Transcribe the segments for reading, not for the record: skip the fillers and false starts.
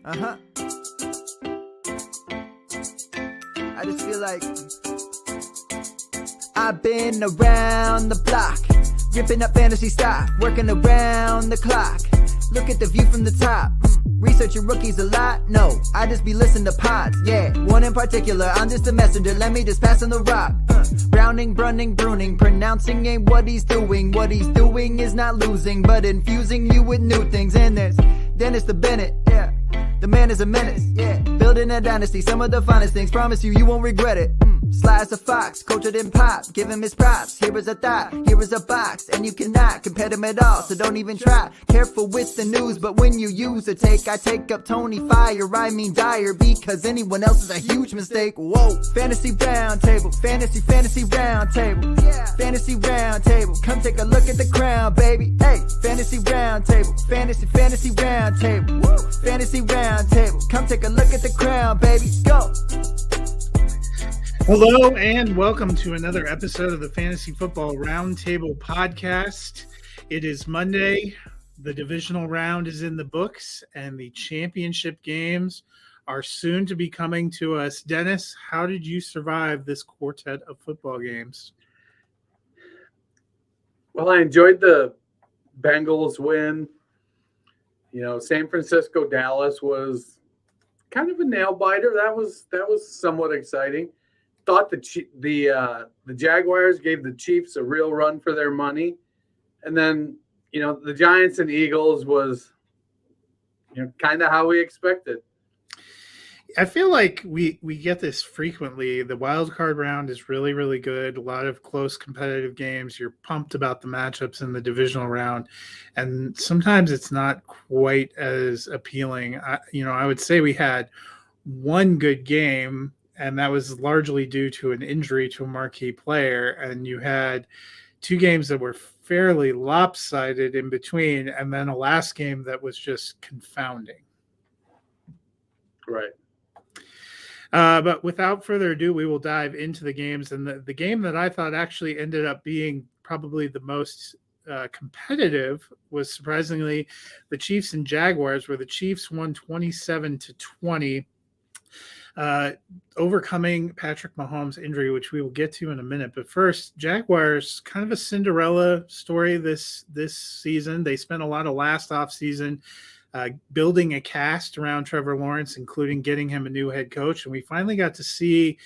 I just feel like I've been around the block, ripping up fantasy stock, working around the clock. Look at the view from the top. Researching rookies a lot? No, I just be listening to pods. Yeah, one in particular, I'm just a messenger. Let me just pass on the rock. Browning, brunning, pruning, pronouncing ain't what he's doing. What he's doing is not losing, but infusing you with new things. And there's Dennis the Bennett, yeah. The man is a menace, yeah. Building a dynasty, some of the finest things. Promise you won't regret it. Sly as a fox, cultured in pop. Give him his props. Here is a thought, here is a box. And you cannot compare them at all, so don't even try. Careful with the news, but when you use a take, I take up Tony Fire. I mean Dyer, because anyone else is a huge mistake. Whoa, fantasy round table, fantasy round table. Yeah. Fantasy round table, come take a look at the crown, baby. Hey, fantasy round table, fantasy round table. Woo. Fantasy round table, come take a look at the crown, baby. Go. Hello and welcome to another episode of the Fantasy Football Roundtable podcast. It is Monday. The divisional round is in the books and the championship games are soon to be coming to us. Dennis, how did you survive this quartet of football games? Well, I enjoyed the Bengals win. You know, San Francisco, Dallas was kind of a nail biter. That was somewhat exciting. Thought the Jaguars gave the Chiefs a real run for their money. And then, you know, the Giants and Eagles was, you know, kind of how we expected. I feel like we get this frequently. The wild card round is really, really good. A lot of close competitive games. You're pumped about the matchups in the divisional round. And sometimes it's not quite as appealing. I would say we had one good game, and that was largely due to an injury to a marquee player. And you had two games that were fairly lopsided in between, and then a last game that was just confounding. Right. But without further ado, we will dive into the games. And the game that I thought actually ended up being probably the most competitive was surprisingly the Chiefs and Jaguars, where the Chiefs won 27-20. Overcoming Patrick Mahomes' injury, which we will get to in a minute. But first, Jaguars, kind of a Cinderella story this season. They spent a lot of last offseason building a cast around Trevor Lawrence, including getting him a new head coach. And we finally got to see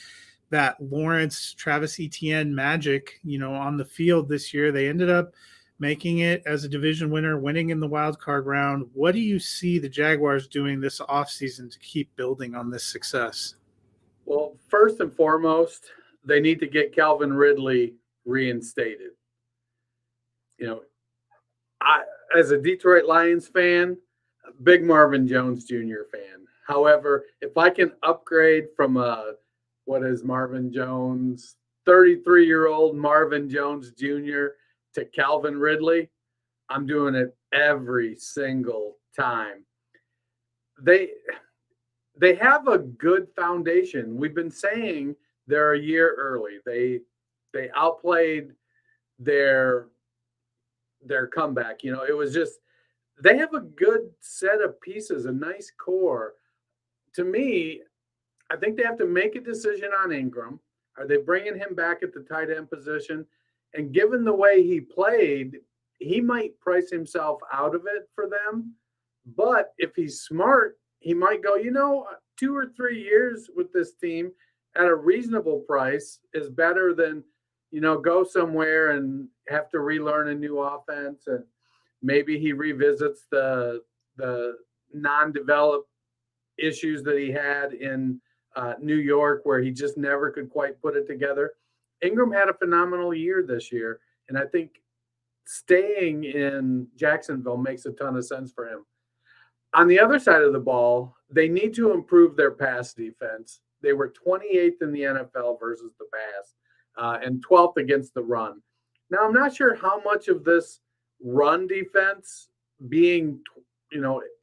that Lawrence, Travis Etienne magic, on the field this year. They ended up making it as a division winner, winning in the wild card round. What do you see the Jaguars doing this offseason to keep building on this success? Well, first and foremost, they need to get Calvin Ridley reinstated. I, as a Detroit Lions fan, big Marvin Jones Jr. fan. However, if I can upgrade from what is Marvin Jones, 33-year-old Marvin Jones Jr. to Calvin Ridley, I'm doing it every single time. They have a good foundation. We've been saying they're a year early. They outplayed their comeback. It was just they have a good set of pieces, a nice core. To me, I think they have to make a decision on Ingram. Are they bringing him back at the tight end position? And given the way he played, he might price himself out of it for them. But if he's smart, he might go, 2 or 3 years with this team at a reasonable price is better than, go somewhere and have to relearn a new offense. And maybe he revisits the non-developed issues that he had in New York, where he just never could quite put it together. Ingram had a phenomenal year this year, and I think staying in Jacksonville makes a ton of sense for him. On the other side of the ball, they need to improve their pass defense. They were 28th in the NFL versus the pass, and 12th against the run. Now, I'm not sure how much of this run defense being,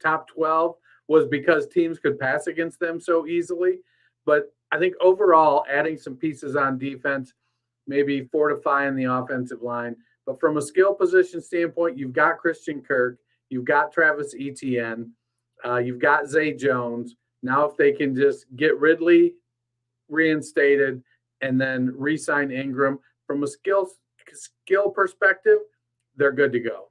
top 12 was because teams could pass against them so easily. But I think overall, adding some pieces on defense, maybe fortifying the offensive line. But from a skill position standpoint, you've got Christian Kirk, you've got Travis Etienne. You've got Zay Jones. Now, if they can just get Ridley reinstated and then re-sign Ingram from a skill perspective, they're good to go.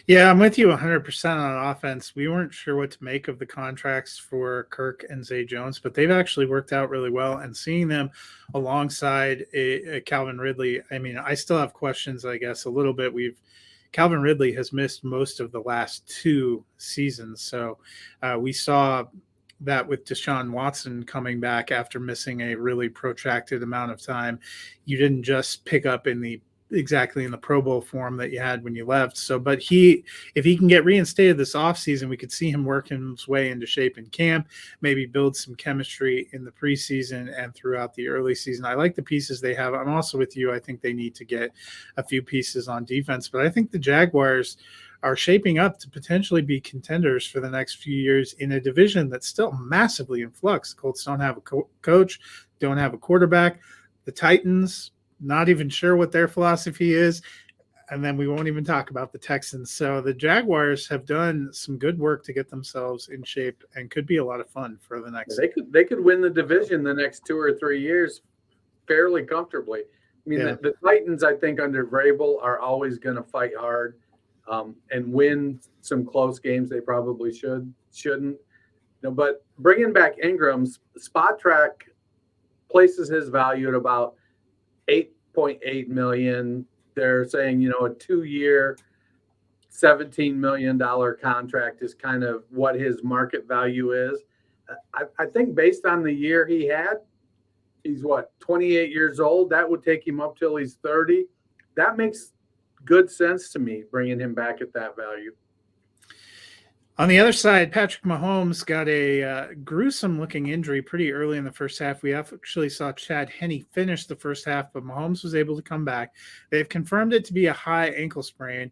Yeah, I'm with you 100% on offense. We weren't sure what to make of the contracts for Kirk and Zay Jones, but they've actually worked out really well. And seeing them alongside a Calvin Ridley, I mean, I still have questions, I guess, a little bit. Calvin Ridley has missed most of the last 2 seasons. So we saw that with Deshaun Watson coming back after missing a really protracted amount of time. You didn't just pick up exactly in the Pro Bowl form that you had when you left. So, but if he can get reinstated this offseason, we could see him working his way into shape in camp, maybe build some chemistry in the preseason and throughout the early season. I like the pieces they have. I'm also with you. I think they need to get a few pieces on defense, but I think the Jaguars are shaping up to potentially be contenders for the next few years in a division that's still massively in flux. The Colts don't have a coach, don't have a quarterback. The Titans, not even sure what their philosophy is. And then we won't even talk about the Texans. So the Jaguars have done some good work to get themselves in shape and could be a lot of fun for the next. They could win the division the next 2 or 3 years fairly comfortably. I mean, the Titans, I think, under Vrabel are always going to fight hard and win some close games. They probably shouldn't. But bringing back Ingram's Spot Track places his value at about $8.8 million. They're saying, a 2-year, $17 million contract is kind of what his market value is. I think based on the year he had, he's 28 years old. That would take him up till he's 30. That makes good sense to me, bringing him back at that value. On the other side, Patrick Mahomes got a gruesome-looking injury pretty early in the first half. We actually saw Chad Henne finish the first half, but Mahomes was able to come back. They've confirmed it to be a high ankle sprain.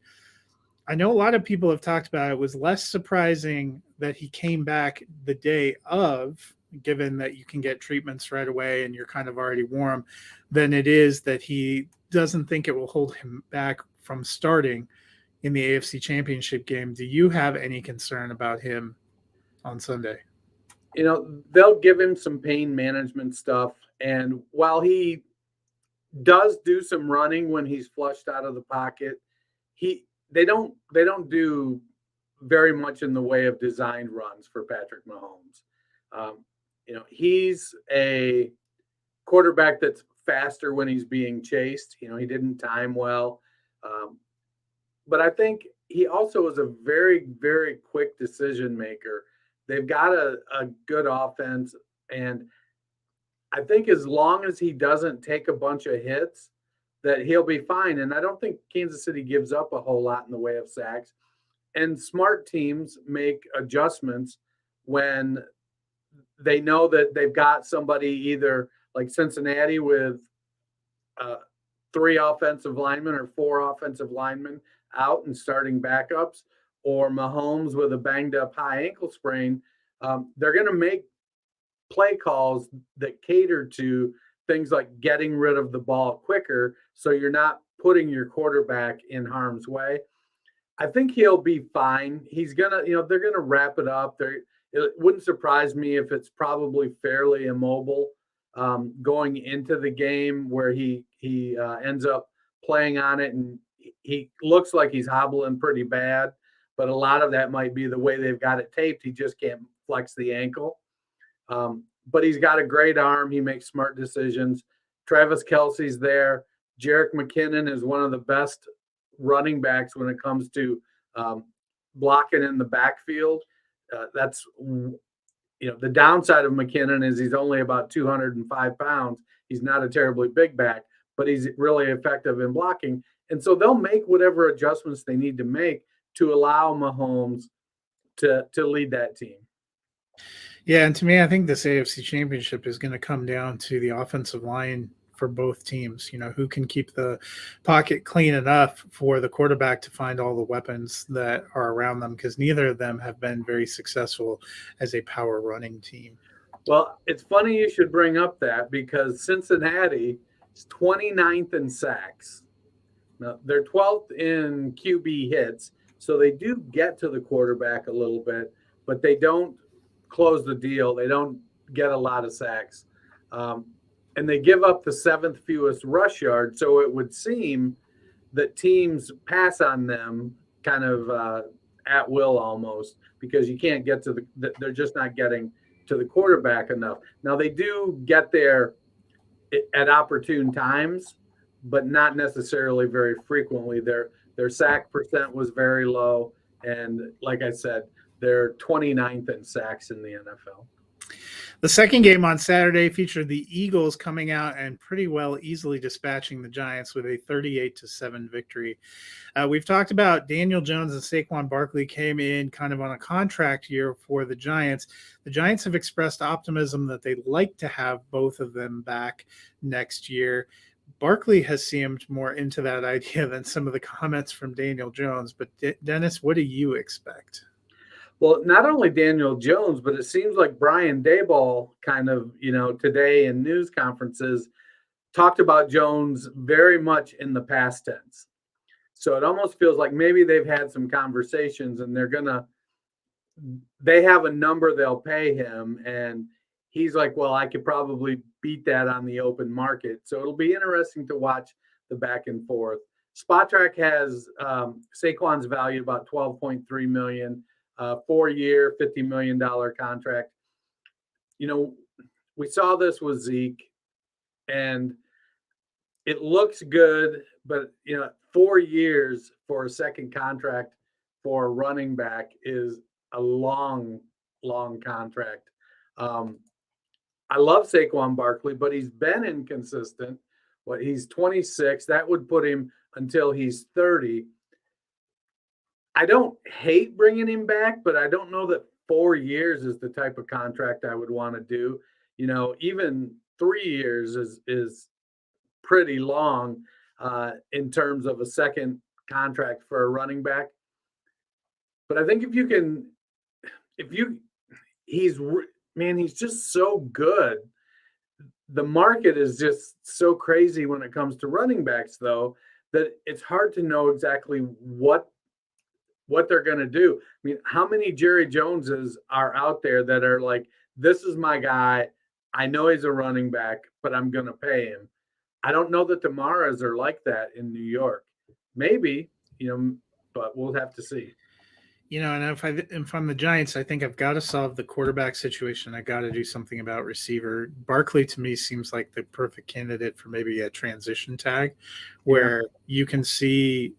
I know a lot of people have talked about it. It was less surprising that he came back the day of, given that you can get treatments right away and you're kind of already warm, than it is that he doesn't think it will hold him back from starting in the AFC Championship game. Do you have any concern about him on Sunday? They'll give him some pain management stuff. And while he does do some running when he's flushed out of the pocket, they don't do very much in the way of designed runs for Patrick Mahomes. He's a quarterback that's faster when he's being chased. He didn't time well. But I think he also is a very, very quick decision maker. They've got a good offense. And I think as long as he doesn't take a bunch of hits, that he'll be fine. And I don't think Kansas City gives up a whole lot in the way of sacks. And smart teams make adjustments when they know that they've got somebody either like Cincinnati with 3 offensive linemen or 4 offensive linemen out and starting backups, or Mahomes with a banged up high ankle sprain. They're going to make play calls that cater to things like getting rid of the ball quicker, so you're not putting your quarterback in harm's way. I think he'll be fine. He's gonna, they're gonna wrap it up. It wouldn't surprise me if it's probably fairly immobile going into the game, where he ends up playing on it, and he looks like he's hobbling pretty bad, but a lot of that might be the way they've got it taped. He just can't flex the ankle. But he's got a great arm. He makes smart decisions. Travis Kelce's there. Jerick McKinnon is one of the best running backs when it comes to blocking in the backfield. That's the downside of McKinnon is he's only about 205 pounds. He's not a terribly big back, but he's really effective in blocking. And so they'll make whatever adjustments they need to make to allow Mahomes to lead that team. Yeah, and to me, I think this AFC Championship is going to come down to the offensive line for both teams. Who can keep the pocket clean enough for the quarterback to find all the weapons that are around them, because neither of them have been very successful as a power running team. Well, it's funny you should bring up that, because Cincinnati is 29th in sacks. Now, they're 12th in QB hits, so they do get to the quarterback a little bit, but they don't close the deal. They don't get a lot of sacks. And they give up the 7th fewest rush yards. So it would seem that teams pass on them kind of at will almost, because you can't get to they're just not getting to the quarterback enough. Now they do get there at opportune times, but not necessarily very frequently. Their sack percent was very low. And like I said, they're 29th in sacks in the NFL. The second game on Saturday featured the Eagles coming out and pretty well easily dispatching the Giants with a 38-7 victory. We've talked about Daniel Jones and Saquon Barkley came in kind of on a contract year for the Giants. The Giants have expressed optimism that they'd like to have both of them back next year. Barkley has seemed more into that idea than some of the comments from Daniel Jones. But Dennis, what do you expect? Well, not only Daniel Jones, but it seems like Brian Daboll kind of, today in news conferences talked about Jones very much in the past tense. So it almost feels like maybe they've had some conversations and they have a number they'll pay him. And he's like, well, I could probably beat that on the open market. So it'll be interesting to watch the back and forth. SpotTrack has Saquon's value about $12.3 million. 4-year, $50 million contract. We saw this with Zeke, and it looks good, but 4 years for a second contract for a running back is a long, long contract. I love Saquon Barkley, but he's been inconsistent. He's 26. That would put him until he's 30. I don't hate bringing him back, but I don't know that 4 years is the type of contract I would want to do. Even 3 years is pretty long in terms of a second contract for a running back. But I think he's just so good. The market is just so crazy when it comes to running backs, though, that it's hard to know exactly what they're going to do. I mean, how many Jerry Joneses are out there that are like, this is my guy. I know he's a running back, but I'm going to pay him. I don't know that the Maras are like that in New York. Maybe, but we'll have to see. And if I'm the Giants, I think I've got to solve the quarterback situation. I got to do something about receiver. Barkley to me seems like the perfect candidate for maybe a transition tag where you can see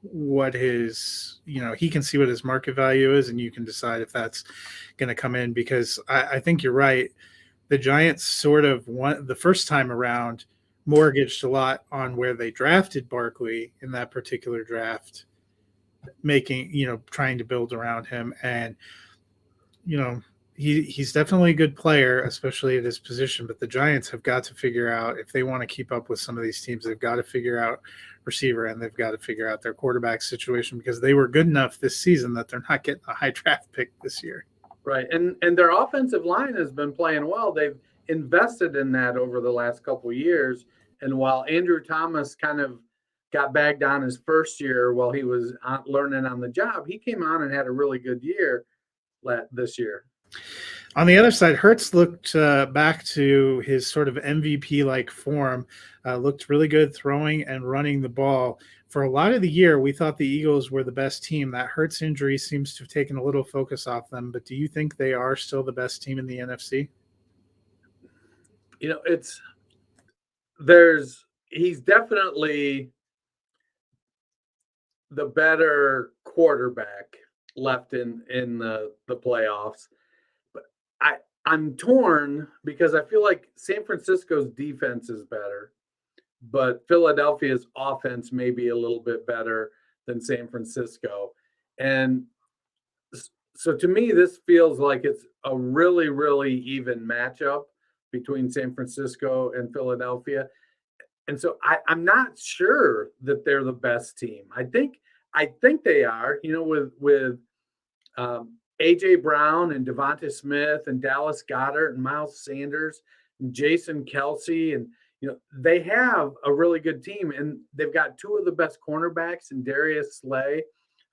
what he can see what his market value is, and you can decide if that's going to come in, because I think you're right. The Giants sort of the first time around mortgaged a lot on where they drafted Barkley in that particular draft, trying to build around him. And, he's definitely a good player, especially at his position, but the Giants have got to figure out, if they want to keep up with some of these teams, they've got to figure out receiver and they've got to figure out their quarterback situation, because they were good enough this season that they're not getting a high draft pick this year. Right. And their offensive line has been playing well. They've invested in that over the last couple of years. And while Andrew Thomas kind of got bagged on his first year while he was learning on the job, he came on and had a really good year this year. On the other side, Hurts looked back to his sort of MVP-like form, looked really good throwing and running the ball. For a lot of the year, we thought the Eagles were the best team. That Hurts injury seems to have taken a little focus off them, but do you think they are still the best team in the NFC? He's definitely the better quarterback left in the playoffs. But I'm torn because I feel like San Francisco's defense is better, but Philadelphia's offense may be a little bit better than San Francisco. And so to me, this feels like it's a really, really even matchup between San Francisco and Philadelphia. And so I'm not sure that they're the best team. I think they are, with A.J. Brown and Devonta Smith and Dallas Goedert and Miles Sanders and Jason Kelsey. And, they have a really good team. And they've got two of the best cornerbacks in Darius Slay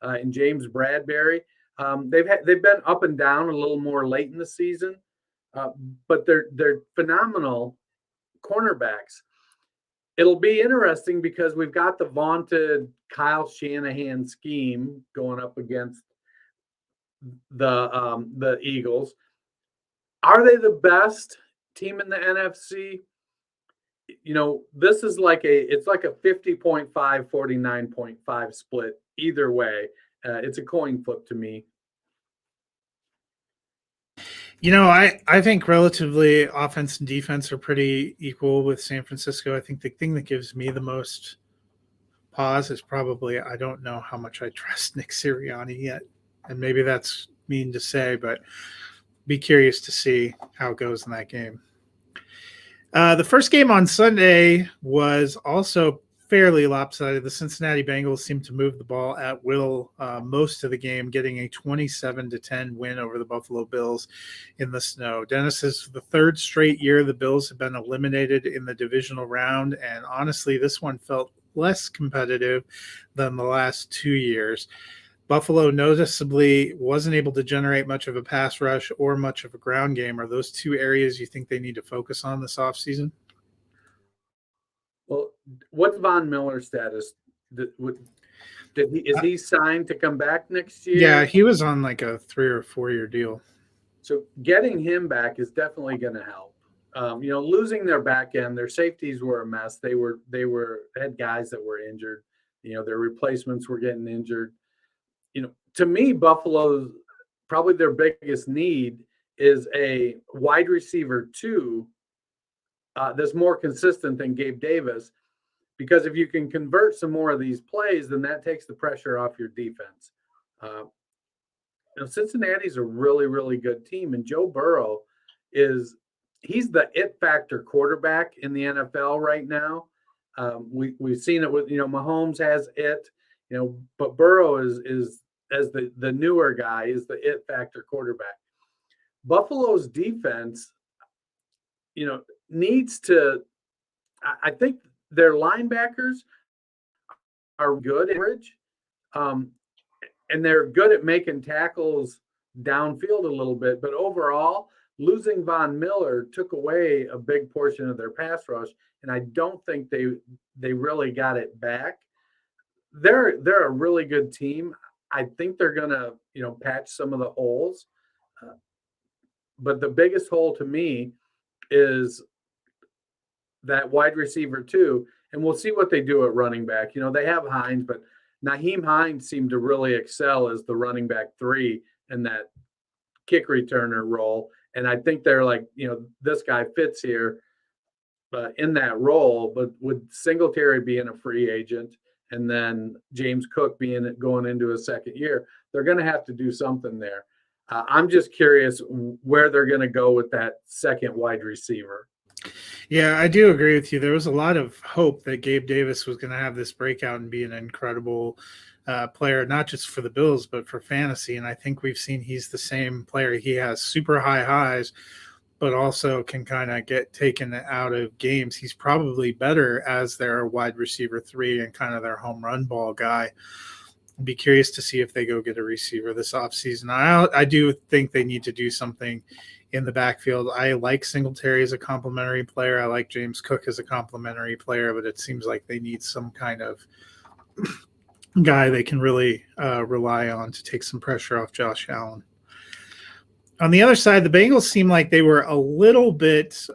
and James Bradbury. They've been up and down a little more late in the season, but they're phenomenal cornerbacks. It'll be interesting because we've got the vaunted Kyle Shanahan scheme going up against the Eagles. Are they the best team in the NFC? This is it's like a 50.5, 49.5 split either way. It's a coin flip to me. I think relatively offense and defense are pretty equal with San Francisco. I think the thing that gives me the most pause is probably I don't know how much I trust Nick Sirianni yet. And maybe that's mean to say, but be curious to see how it goes in that game. The first game on Sunday was also fairly lopsided. The Cincinnati Bengals seemed to move the ball at will most of the game, getting a 27-10 win over the Buffalo Bills in the snow. Dennis, is the third straight year the Bills have been eliminated in the divisional round, and honestly, this one felt less competitive than the last 2 years. Buffalo noticeably wasn't able to generate much of a pass rush or much of a ground game. Are those two areas you think they need to focus on this offseason? Well, what's Von Miller's status? Is he signed to come back next year? Yeah, he was on like a 3 or 4 year deal. So getting him back is definitely going to help. Losing their back end, their safeties were a mess. They had guys that were injured. Their replacements were getting injured. To me, Buffalo's probably their biggest need is a wide receiver 2 that's more consistent than Gabe Davis, because if you can convert some more of these plays, then that takes the pressure off your defense. Cincinnati's a really, really good team, and Joe Burrow he's the it factor quarterback in the NFL right now. We've seen it with Mahomes has it, but Burrow is as the newer guy is the it factor quarterback. Buffalo's defense, needs to. I think their linebackers are good average, and they're good at making tackles downfield a little bit. But overall, losing Von Miller took away a big portion of their pass rush, and I don't think they really got it back. They're a really good team. I think they're gonna patch some of the holes, but the biggest hole to me is that wide receiver 2, and we'll see what they do at running back. They have Hines, but Nyheim Hines seemed to really excel as the running back 3 in that kick returner role. And I think they're like, this guy fits here in that role. But with Singletary being a free agent and then James Cook going into his second year, they're going to have to do something there. I'm just curious where they're going to go with that second wide receiver. Yeah, I do agree with you. There was a lot of hope that Gabe Davis was going to have this breakout and be an incredible player, not just for the Bills, but for fantasy. And I think we've seen he's the same player. He has super high highs, but also can kind of get taken out of games. He's probably better as their wide receiver 3 and kind of their home run ball guy. I'd be curious to see if they go get a receiver this offseason. I do think they need to do something in the backfield. I like Singletary as a complimentary player. I like James Cook as a complimentary player, but it seems like they need some kind of guy they can really rely on to take some pressure off Josh Allen. On the other side, the Bengals seem like they were a little bit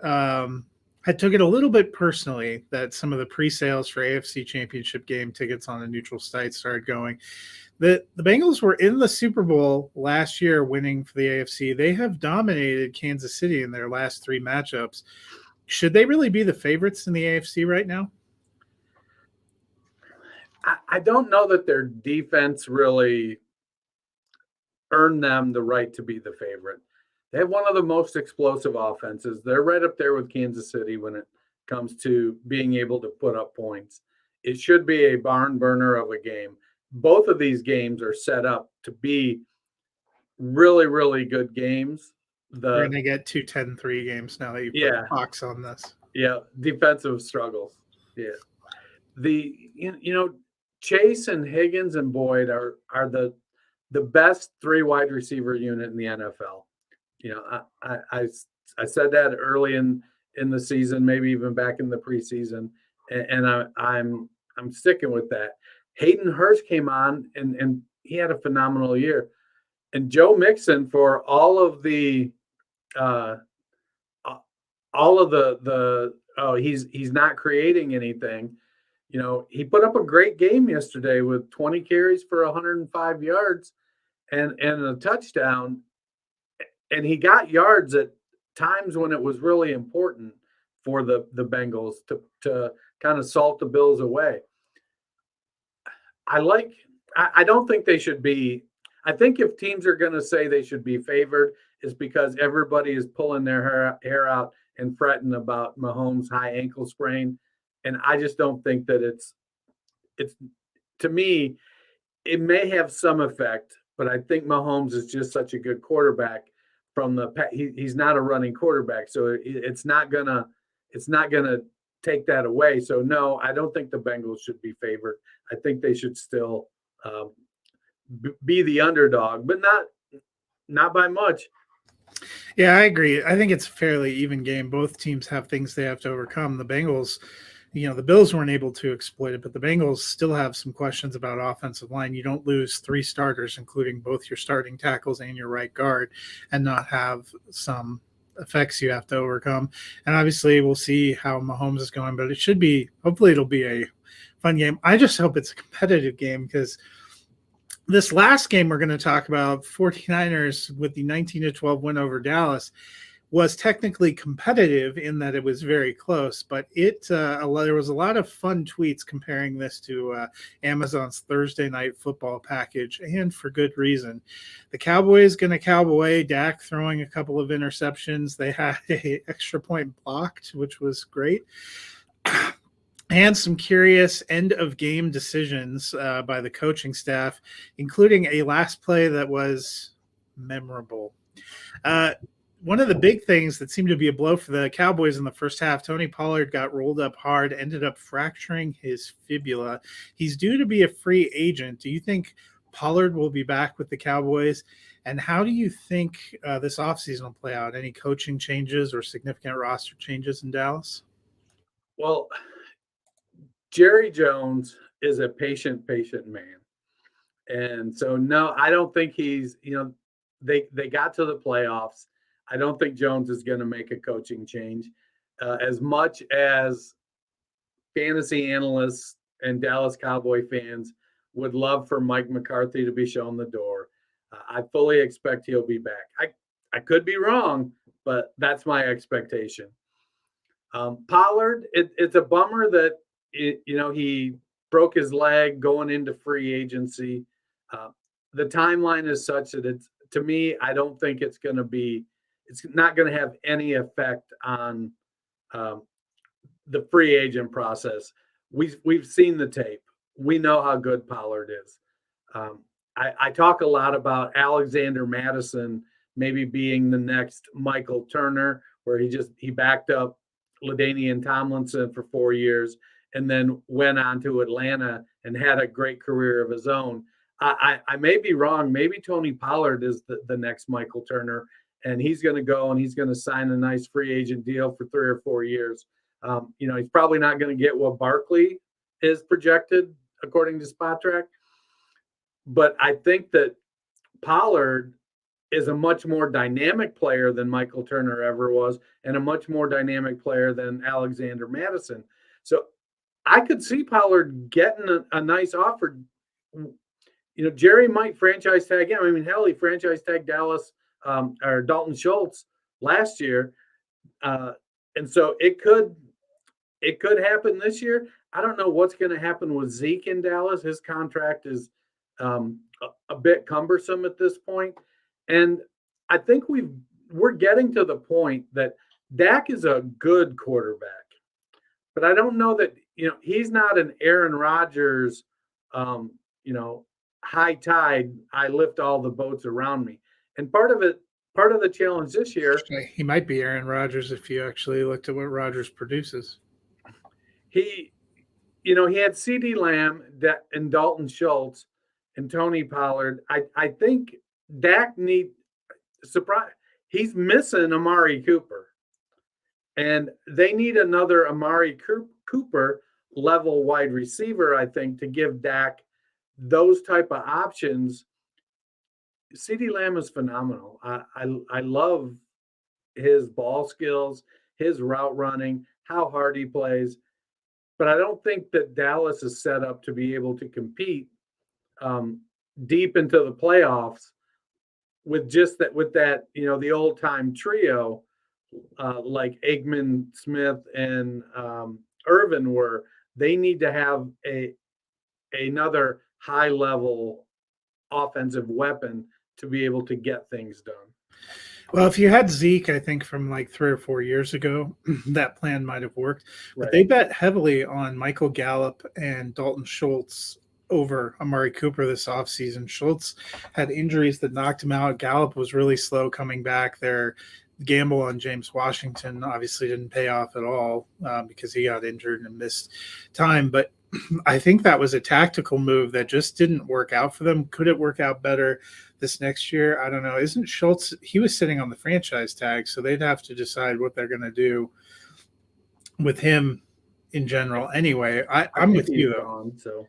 took it a little bit personally that some of the pre-sales for AFC Championship game tickets on a neutral site started going. The Bengals were in the Super Bowl last year winning for the AFC. They have dominated Kansas City in their last 3 matchups. Should they really be the favorites in the AFC right now? I don't know that their defense really earned them the right to be the favorite. They have one of the most explosive offenses. They're right up there with Kansas City when it comes to being able to put up points. It should be a barn burner of a game. Both of these games are set up to be really, really good games. We're going to get 2 10-3 games now that you put the box on this. Yeah, defensive struggles. Yeah. Chase and Higgins and Boyd are the best 3 wide receiver unit in the NFL. You know, I said that early in the season, maybe even back in the preseason, and I'm sticking with that. Hayden Hurst came on and he had a phenomenal year, and Joe Mixon, for uh, all of the oh, he's not creating anything. You know, he put up a great game yesterday with 20 carries for 105 yards and a touchdown, and he got yards at times when it was really important for the Bengals to kind of salt the Bills away. I don't think they should be. I think if teams are going to say they should be favored, is because everybody is pulling their hair out and fretting about Mahomes' high ankle sprain, and I just don't think that it's to me. It may have some effect, but I think Mahomes is just such a good quarterback. He's not a running quarterback, so it's not gonna take that away. So no, I don't think the Bengals should be favored. I think they should still be the underdog, but not by much. Yeah, I agree. I think it's a fairly even game. Both teams have things they have to overcome. The Bengals, the Bills weren't able to exploit it, but the Bengals still have some questions about offensive line. You don't lose 3 starters, including both your starting tackles and your right guard, and not have some effects you have to overcome. And obviously we'll see how Mahomes is going, but hopefully it'll be a fun game. I just hope it's a competitive game, because this last game we're going to talk about, 49ers with the 19-12 win over Dallas, was technically competitive in that it was very close, but there was a lot of fun tweets comparing this to Amazon's Thursday Night Football package, and for good reason. The Cowboys going to cowboy, Dak throwing a couple of interceptions. They had an extra point blocked, which was great. And some curious end-of-game decisions by the coaching staff, including a last play that was memorable. One of the big things that seemed to be a blow for the Cowboys in the first half, Tony Pollard got rolled up hard, ended up fracturing his fibula. He's due to be a free agent. Do you think Pollard will be back with the Cowboys? And how do you think this offseason will play out? Any coaching changes or significant roster changes in Dallas? Well, Jerry Jones is a patient man. And so, no, I don't think they got to the playoffs. I don't think Jones is going to make a coaching change. As much as fantasy analysts and Dallas Cowboy fans would love for Mike McCarthy to be shown the door, I fully expect he'll be back. I could be wrong, but that's my expectation. Pollard, it's a bummer that he broke his leg going into free agency. The timeline is such that to me, I don't think it's not going to have any effect on the free agent process. We've seen the tape. We know how good Pollard is. I talk a lot about Alexander Mattison maybe being the next Michael Turner, where he backed up LaDainian Tomlinson for 4 years and then went on to Atlanta and had a great career of his own. I may be wrong. Maybe Tony Pollard is the next Michael Turner, and he's going to go and he's going to sign a nice free agent deal for 3 or 4 years. He's probably not going to get what Barkley is projected according to Spot Track. But I think that Pollard is a much more dynamic player than Michael Turner ever was, and a much more dynamic player than Alexander Mattison. So I could see Pollard getting a nice offer. Jerry might franchise tag him. I mean, hell, he franchise tagged Dallas or Dalton Schultz last year. And so it could happen this year. I don't know what's going to happen with Zeke in Dallas. His contract is a bit cumbersome at this point. And I think we're getting to the point that Dak is a good quarterback, but I don't know that, he's not an Aaron Rodgers, high tide, I lift all the boats around me. And part of the challenge this year, he might be Aaron Rodgers if you actually looked at what Rodgers produces. He had CeeDee Lamb and Dalton Schultz, and Tony Pollard. I think Dak surprise. He's missing Amari Cooper, and they need another Amari Cooper level wide receiver, I think, to give Dak those type of options. CeeDee Lamb is phenomenal. I love his ball skills, his route running, how hard he plays. But I don't think that Dallas is set up to be able to compete deep into the playoffs with that the old time trio like Aikman, Smith, and Irvin were. They need to have another high level offensive weapon to be able to get things done. Well, if you had Zeke, I think from like 3 or 4 years ago, that plan might have worked. But Right. they bet heavily on Michael Gallup and Dalton Schultz over Amari Cooper this offseason. Schultz had injuries that knocked him out. Gallup was really slow coming back. Their gamble on James Washington obviously didn't pay off at all because he got injured and missed time. But I think that was a tactical move that just didn't work out for them. Could it work out better this next year? I don't know. Isn't Schultz, he was sitting on the franchise tag, so they'd have to decide what they're going to do with him in general. Anyway, I'm with you, though. So.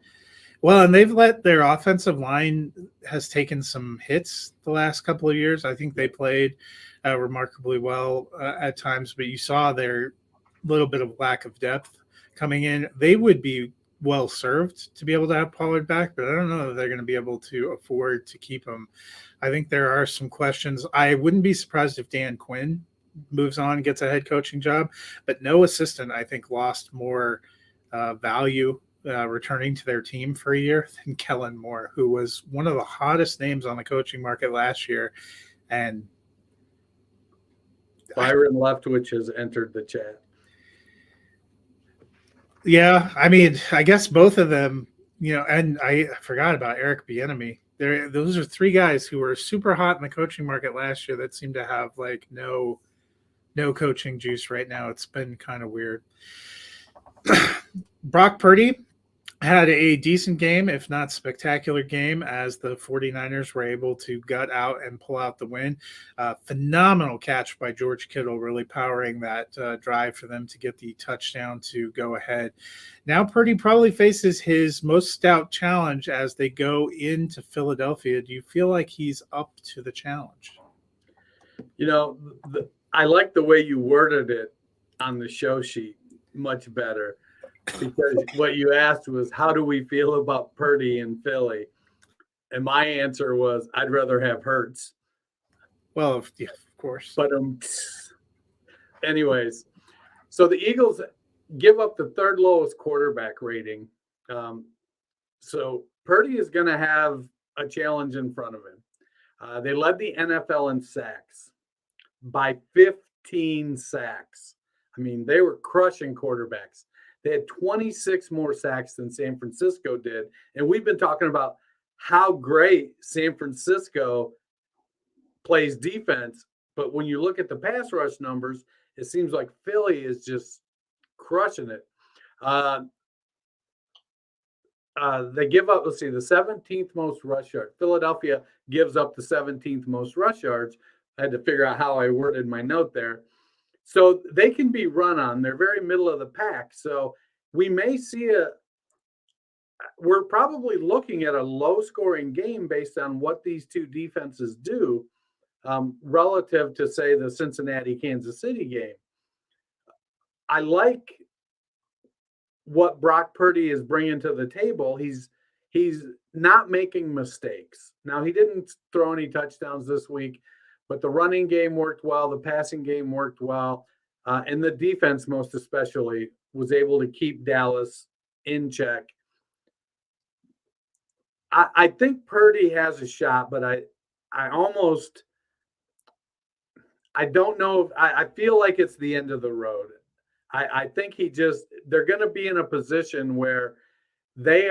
Well, and they've let their offensive line has taken some hits the last couple of years. I think they played remarkably well at times, but you saw their little bit of lack of depth coming in. They would be well served to be able to have Pollard back, but I don't know if they're going to be able to afford to keep him. I think there are some questions. I wouldn't be surprised if Dan Quinn moves on and gets a head coaching job, but no assistant, I think, lost more value returning to their team for a year than Kellen Moore, who was one of the hottest names on the coaching market last year. And Byron Leftwich has entered the chat. Yeah, I mean, I guess both of them, and I forgot about Eric Bieniemy. Those are 3 guys who were super hot in the coaching market last year that seem to have like no coaching juice right now. It's been kind of weird. Brock Purdy had a decent game, if not spectacular game, as the 49ers were able to gut out and pull out the win. Phenomenal catch by George Kittle, really powering that drive for them to get the touchdown to go ahead. Now Purdy probably faces his most stout challenge as they go into Philadelphia. Do you feel like he's up to the challenge? I like the way you worded it on the show sheet much better. Because what you asked was, how do we feel about Purdy in Philly? And my answer was, I'd rather have Hurts. Well, yeah, of course. But anyways, so the Eagles give up the 3rd lowest quarterback rating. So Purdy is going to have a challenge in front of him. They led the NFL in sacks by 15 sacks. I mean, they were crushing quarterbacks. They had 26 more sacks than San Francisco did. And we've been talking about how great San Francisco plays defense. But when you look at the pass rush numbers, it seems like Philly is just crushing it. They give up, the 17th most rush yards. Philadelphia gives up the 17th most rush yards. I had to figure out how I worded my note there. So they can be run on. They're very middle of the pack. So we may see we're probably looking at a low scoring game based on what these 2 defenses do relative to, say, the Cincinnati-Kansas City game. I like what Brock Purdy is bringing to the table. He's not making mistakes. Now, he didn't throw any touchdowns this week, but the running game worked well. The passing game worked well. And the defense, most especially, was able to keep Dallas in check. I think Purdy has a shot, but I don't know. I feel like it's the end of the road. I think they're going to be in a position where they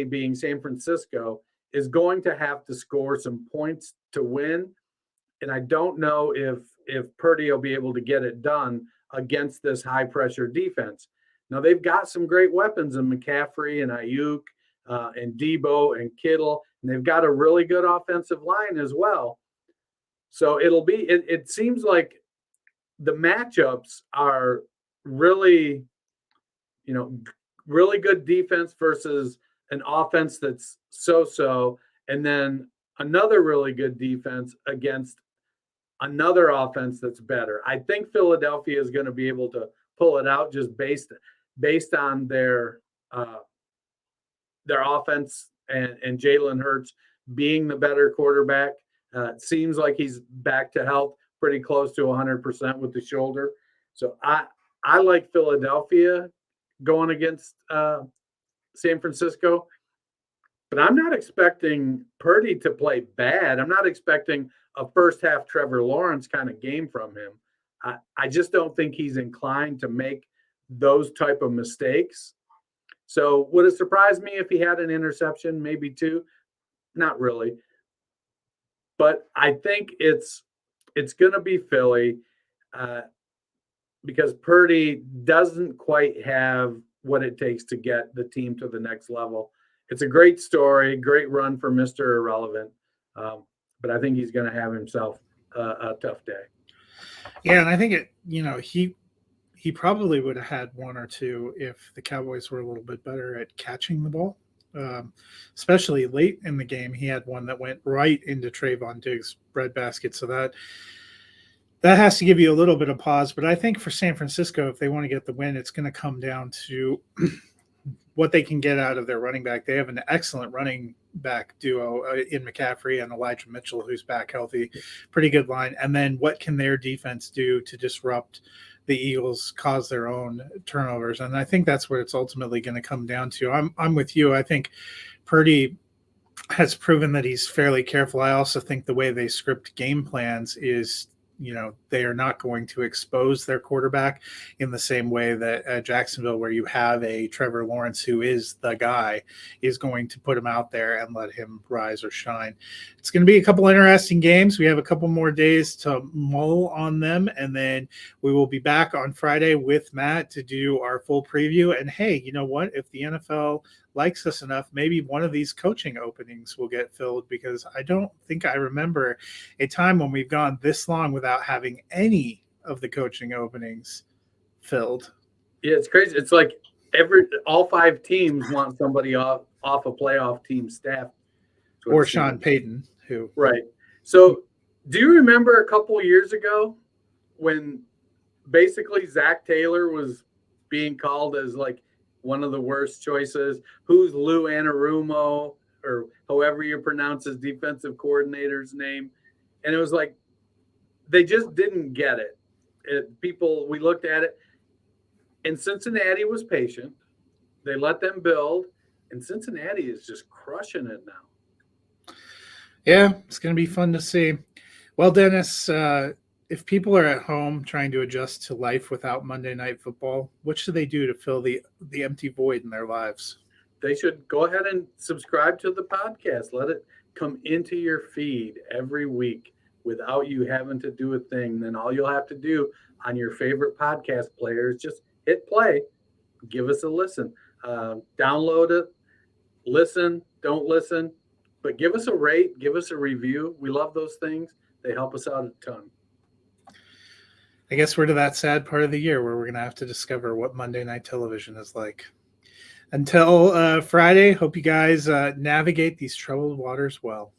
being San Francisco, is going to have to score some points to win. And I don't know if Purdy will be able to get it done against this high pressure defense. Now they've got some great weapons in McCaffrey and Ayuk. and Debo and Kittle, and they've got a really good offensive line as well. So it seems like the matchups are really, really good defense versus an offense that's so-so, and then another really good defense against another offense that's better. I think Philadelphia is going to be able to pull it out just based on their offense and Jalen Hurts being the better quarterback. It seems like he's back to health, pretty close to 100% with the shoulder. So I like Philadelphia going against San Francisco, but I'm not expecting Purdy to play bad. I'm not expecting a first half Trevor Lawrence kind of game from him. I just don't think he's inclined to make those type of mistakes. So would it surprise me if he had an interception, maybe two? Not really. But I think it's going to be Philly because Purdy doesn't quite have what it takes to get the team to the next level. It's a great story, great run for Mr. Irrelevant. But I think he's going to have himself a tough day. Yeah, and I think he probably would have had one or two if the Cowboys were a little bit better at catching the ball, especially late in the game. He had one that went right into Trayvon Diggs' breadbasket, so that has to give you a little bit of pause. But I think for San Francisco, if they want to get the win, it's going to come down to what they can get out of their running back. They have an excellent running back duo in McCaffrey and Elijah Mitchell, who's back healthy. Pretty good line. And then what can their defense do to disrupt the Eagles, cause their own turnovers? And I think that's what it's ultimately going to come down to. I'm with you. I think Purdy has proven that he's fairly careful. I also think the way they script game plans is, they are not going to expose their quarterback in the same way that Jacksonville, where you have a Trevor Lawrence who is the guy, is going to put him out there and let him rise or shine. It's going to be a couple interesting games. We have a couple more days to mull on them, and then we will be back on Friday with Matt to do our full preview. And hey, you know what? If the NFL likes us enough, maybe one of these coaching openings will get filled, because I don't think I remember a time when we've gone this long without having any of the coaching openings filled. Yeah, it's crazy. It's like all 5 teams want somebody off a playoff team staff. Or Sean Payton, who. Right. So do you remember a couple years ago when basically Zach Taylor was being called as like one of the worst choices? Who's Lou Anarumo, or however you pronounce his defensive coordinator's name? And it was like, they just didn't get it. We looked at it, and Cincinnati was patient. They let them build, and Cincinnati is just crushing it now. Yeah, it's going to be fun to see. Well, Dennis, if people are at home trying to adjust to life without Monday Night Football, what should they do to fill the empty void in their lives? They should go ahead and subscribe to the podcast. Let it come into your feed every week without you having to do a thing. Then all you'll have to do on your favorite podcast player is just hit play, give us a listen, download it, listen, don't listen, but give us a rate, give us a review. We love those things. They help us out a ton. I guess we're to that sad part of the year where we're going to have to discover what Monday Night Television is like. Until Friday, hope you guys navigate these troubled waters well.